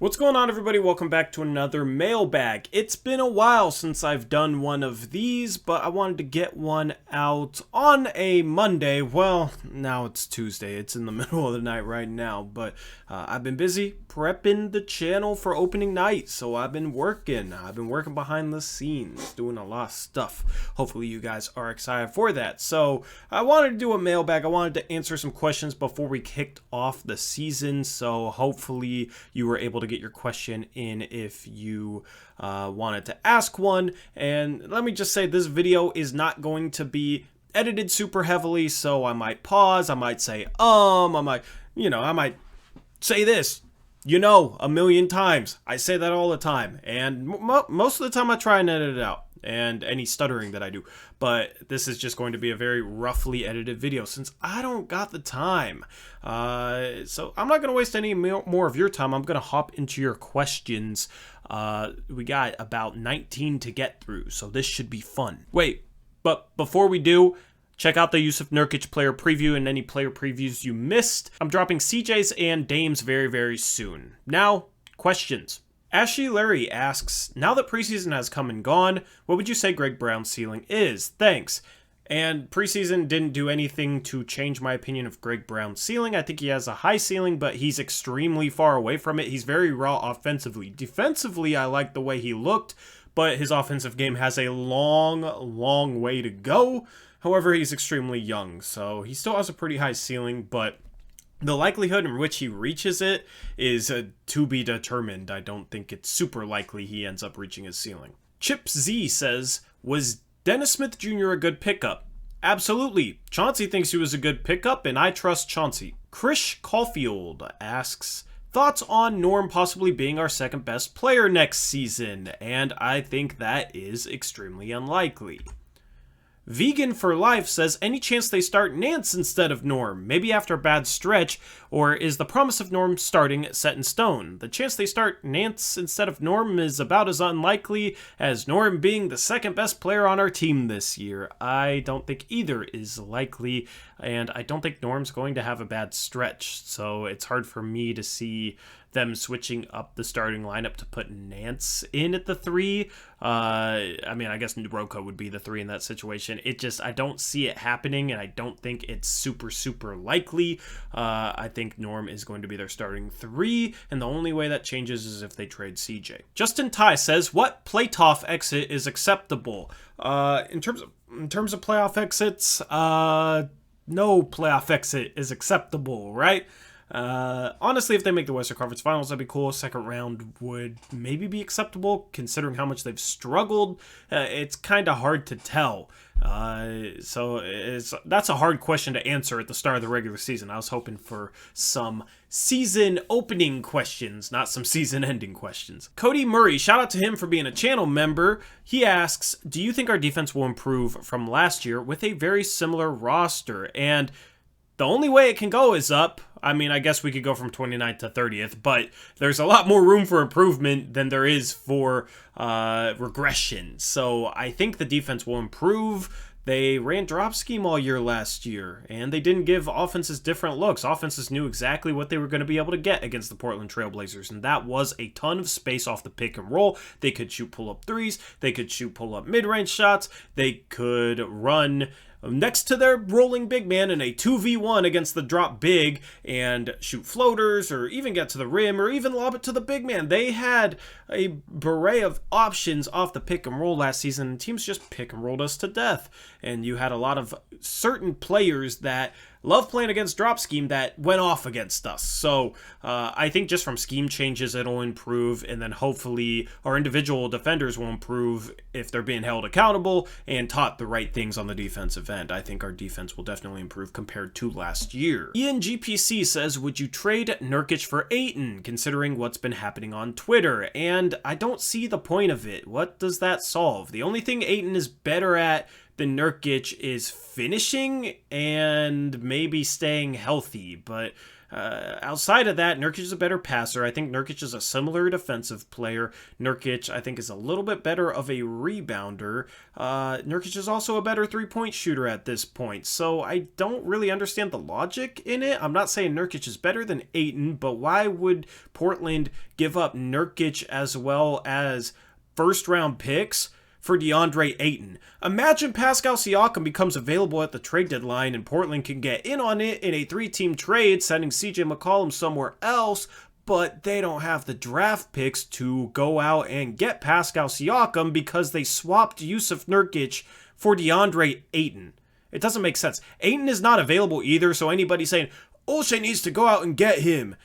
What's going on, everybody? Welcome back to another mailbag. It's been a while since I've done one of these, but I wanted to get one out on a Monday. Well, now it's Tuesday. It's in the middle of the night right now, but I've been busy prepping the channel for opening night, so I've been working. Behind the scenes, doing a lot of stuff. Hopefully you guys are excited for that. So I wanted to do a mailbag. I wanted to answer some questions before we kicked off the season, so hopefully you were able to get your question in if you wanted to ask one. And let me just say, this video is not going to be edited super heavily, so I might pause, I might say I might say this a million times. I say that all the time, and most of the time I try and edit it out, and any stuttering that I do. But this is just going to be a very roughly edited video since I don't got the time. So I'm not going to waste any more of your time. I'm going to hop into your questions. We got about 19 to get through, so this should be fun. Wait, but before we do, check out the Jusuf Nurkic player preview and any player previews you missed. I'm dropping CJs and Dames very, very soon. Now, questions. Ashley Larry asks, now that preseason has come and gone, what would you say Greg Brown's ceiling is? Thanks. And preseason didn't do anything to change my opinion of Greg Brown's ceiling. I think he has a high ceiling, but he's extremely far away from it. He's very raw offensively. Defensively, I like the way he looked, but his offensive game has a long, long way to go. However, he's extremely young, so he still has a pretty high ceiling, but the likelihood in which he reaches it is to be determined. I don't think it's super likely he ends up reaching his ceiling. Chip Z says, was Dennis Smith Jr. a good pickup? Absolutely. Chauncey thinks he was a good pickup, and I trust Chauncey. Krish Caulfield asks, thoughts on Norm possibly being our second best player next season? And I think that is extremely unlikely. Vegan for Life says, any chance they start Nance instead of Norm? Maybe after a bad stretch, or is the promise of Norm starting set in stone? The chance they start Nance instead of Norm is about as unlikely as Norm being the second best player on our team this year. I don't think either is likely, and I don't think Norm's going to have a bad stretch, so it's hard for me to see them switching up the starting lineup to put Nance in at the 3. I guess Roca would be the 3 in that situation. I don't see it happening, and I don't think it's super, super likely. I think Norm is going to be their starting 3, and the only way that changes is if they trade CJ. Justin Ty says, what playoff exit is acceptable? In terms of playoff exits, no playoff exit is acceptable, right? Honestly, if they make the Western Conference Finals, that'd be cool. Second round would maybe be acceptable, considering how much they've struggled. It's kind of hard to tell. That's a hard question to answer at the start of the regular season. I was hoping for some season opening questions, not some season ending questions. Cody Murray, shout out to him for being a channel member. He asks, do you think our defense will improve from last year with a very similar roster? And the only way it can go is up. I guess we could go from 29th to 30th, but there's a lot more room for improvement than there is for regression. So I think the defense will improve. They ran drop scheme all year last year, and they didn't give offenses different looks. Offenses knew exactly what they were going to be able to get against the Portland Trailblazers, and that was a ton of space off the pick and roll. They could shoot pull-up threes. They could shoot pull-up mid-range shots. They could run next to their rolling big man in a 2v1 against the drop big and shoot floaters, or even get to the rim, or even lob it to the big man. They had a beret of options off the pick and roll last season, and teams just pick and rolled us to death. And you had a lot of certain players that love playing against drop scheme that went off against us. So I think just from scheme changes, it'll improve, and then hopefully our individual defenders will improve if they're being held accountable and taught the right things on the defensive end. I think our defense will definitely improve compared to last year. Ian GPC says, would you trade Nurkic for Ayton, considering what's been happening on Twitter? And I don't see the point of it. What does that solve? The only thing Ayton is better at than Nurkic is finishing and maybe staying healthy, but Outside of that, Nurkic is a better passer. I think Nurkic is a similar defensive player. Nurkic, I think, is a little bit better of a rebounder. Nurkic is also a better three-point shooter at this point. So I don't really understand the logic in it. I'm not saying Nurkic is better than Ayton, but why would Portland give up Nurkic as well as first-round picks for DeAndre Ayton? Imagine Pascal Siakam becomes available at the trade deadline and Portland can get in on it in a 3-team trade, sending CJ McCollum somewhere else, but they don't have the draft picks to go out and get Pascal Siakam because they swapped Yusuf Nurkic for DeAndre Ayton. It doesn't make sense. Ayton is not available either, so anybody saying, Olshey needs to go out and get him,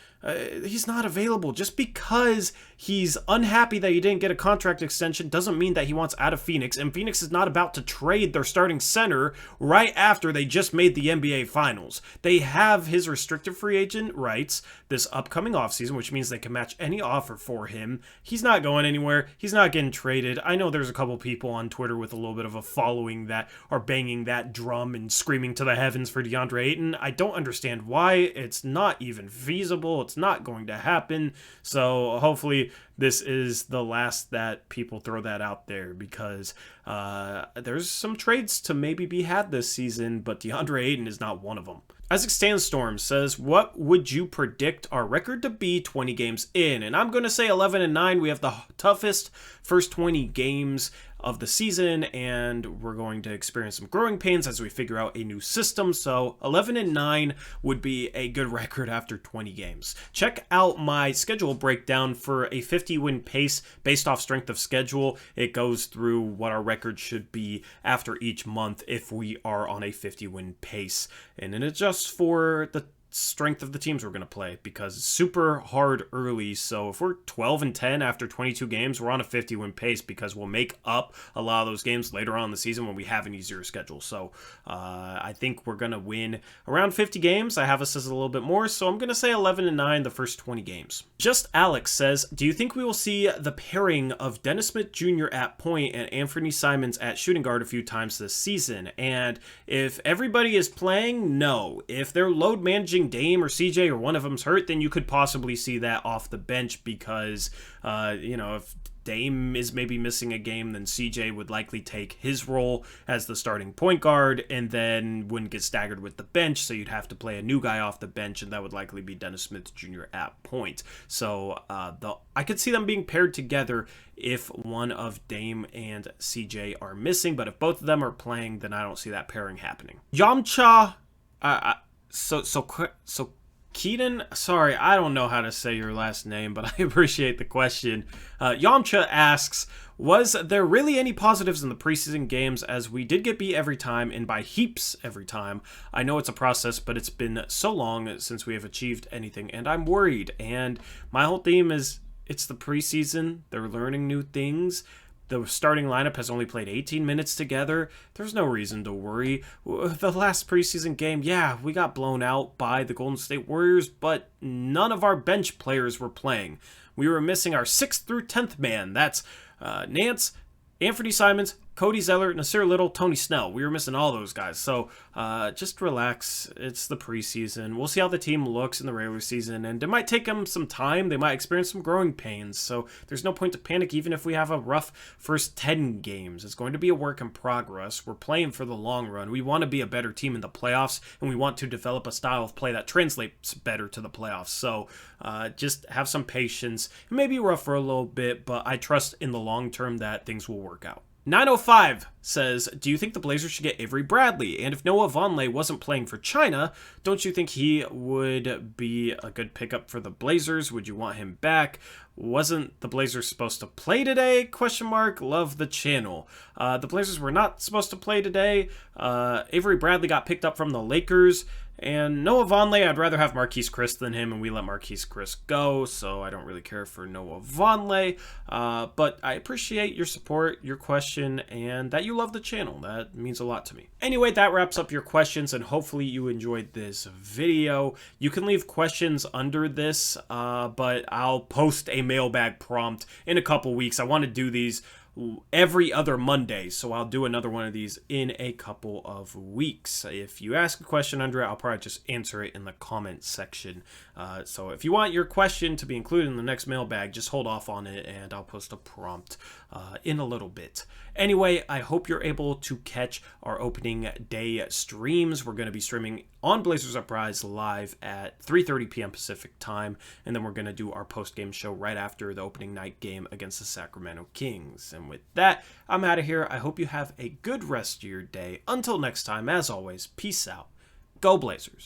he's not available. Just because he's unhappy that he didn't get a contract extension doesn't mean that he wants out of Phoenix, and Phoenix is not about to trade their starting center right after they just made the NBA Finals. They have his restricted free agent rights this upcoming offseason, which means they can match any offer for him. He's not going anywhere. He's not getting traded. I know there's a couple people on Twitter with a little bit of a following that are banging that drum and screaming to the heavens for DeAndre Ayton. I don't understand why. It's not even feasible. It's not going to happen. So hopefully this is the last that people throw that out there, because there's some trades to maybe be had this season, but DeAndre Ayton is not one of them. Isaac Sandstorm says, what would you predict our record to be 20 games in? And I'm going to say 11-9. We have the toughest first 20 games of the season, and we're going to experience some growing pains as we figure out a new system. So 11-9 would be a good record after 20 games. Check out my schedule breakdown for a 50-win pace based off strength of schedule. It goes through what our record should be after each month if we are on a 50-win pace, and it adjusts for the strength of the teams we're going to play, because it's super hard early. So if we're 12-10 after 22 games, we're on a 50-win pace, because we'll make up a lot of those games later on in the season when we have an easier schedule. So I think we're going to win around 50 games. I have us as a little bit more, so I'm going to say 11-9 the first 20 games. Just Alex says, do you think we will see the pairing of Dennis Smith Jr. at point and Anthony Simons at shooting guard a few times this season? And if everybody is playing, no. If they're load managing Dame or CJ or one of them's hurt, then you could possibly see that off the bench, because if Dame is maybe missing a game, then CJ would likely take his role as the starting point guard and then wouldn't get staggered with the bench, so you'd have to play a new guy off the bench, and that would likely be Dennis Smith Jr. at point. So I could see them being paired together if one of Dame and CJ are missing, but if both of them are playing, then I don't see that pairing happening. Yamcha, So Keaton, sorry, I don't know how to say your last name, but I appreciate the question. Yamcha asks, was there really any positives in the preseason games, as we did get beat every time and by heaps every time? I know it's a process, but it's been so long since we have achieved anything, and I'm worried. And my whole theme is, it's the preseason, they're learning new things. The starting lineup has only played 18 minutes together. There's no reason to worry. The last preseason game, yeah, we got blown out by the Golden State Warriors, but none of our bench players were playing. We were missing our 6th through 10th man. That's Nance, Anthony Simons, Cody Zeller, Nasir Little, Tony Snell. We were missing all those guys. So just relax. It's the preseason. We'll see how the team looks in the regular season, and it might take them some time. They might experience some growing pains. So there's no point to panic even if we have a rough first 10 games. It's going to be a work in progress. We're playing for the long run. We want to be a better team in the playoffs, and we want to develop a style of play that translates better to the playoffs. So just have some patience. It may be rough for a little bit, but I trust in the long term that things will work out. 905 says, do you think the Blazers should get Avery Bradley? And if Noah Vonleh wasn't playing for China, don't you think he would be a good pickup for the Blazers? Would you want him back? Wasn't the Blazers supposed to play today? Love the channel. The Blazers were not supposed to play today. Avery Bradley got picked up from the Lakers. And Noah Vonleh, I'd rather have Marquise Chris than him, and we let Marquise Chris go, so I don't really care for Noah Vonleh. But I appreciate your support, your question, and that you love the channel. That means a lot to me. Anyway, that wraps up your questions, and hopefully you enjoyed this video. You can leave questions under this, but I'll post a mailbag prompt in a couple weeks. I want to do these every other Monday, so I'll do another one of these in a couple of weeks. If you ask a question under it, I'll probably just answer it in the comments section. So if you want your question to be included in the next mailbag, just hold off on it, and I'll post a prompt in a little bit. Anyway, I hope you're able to catch our opening day streams. We're going to be streaming on Blazers Uprise live at 3:30 p.m. Pacific time, and then we're going to do our post-game show right after the opening night game against the Sacramento Kings. And with that, I'm out of here. I hope you have a good rest of your day. Until next time, as always, peace out. Go Blazers.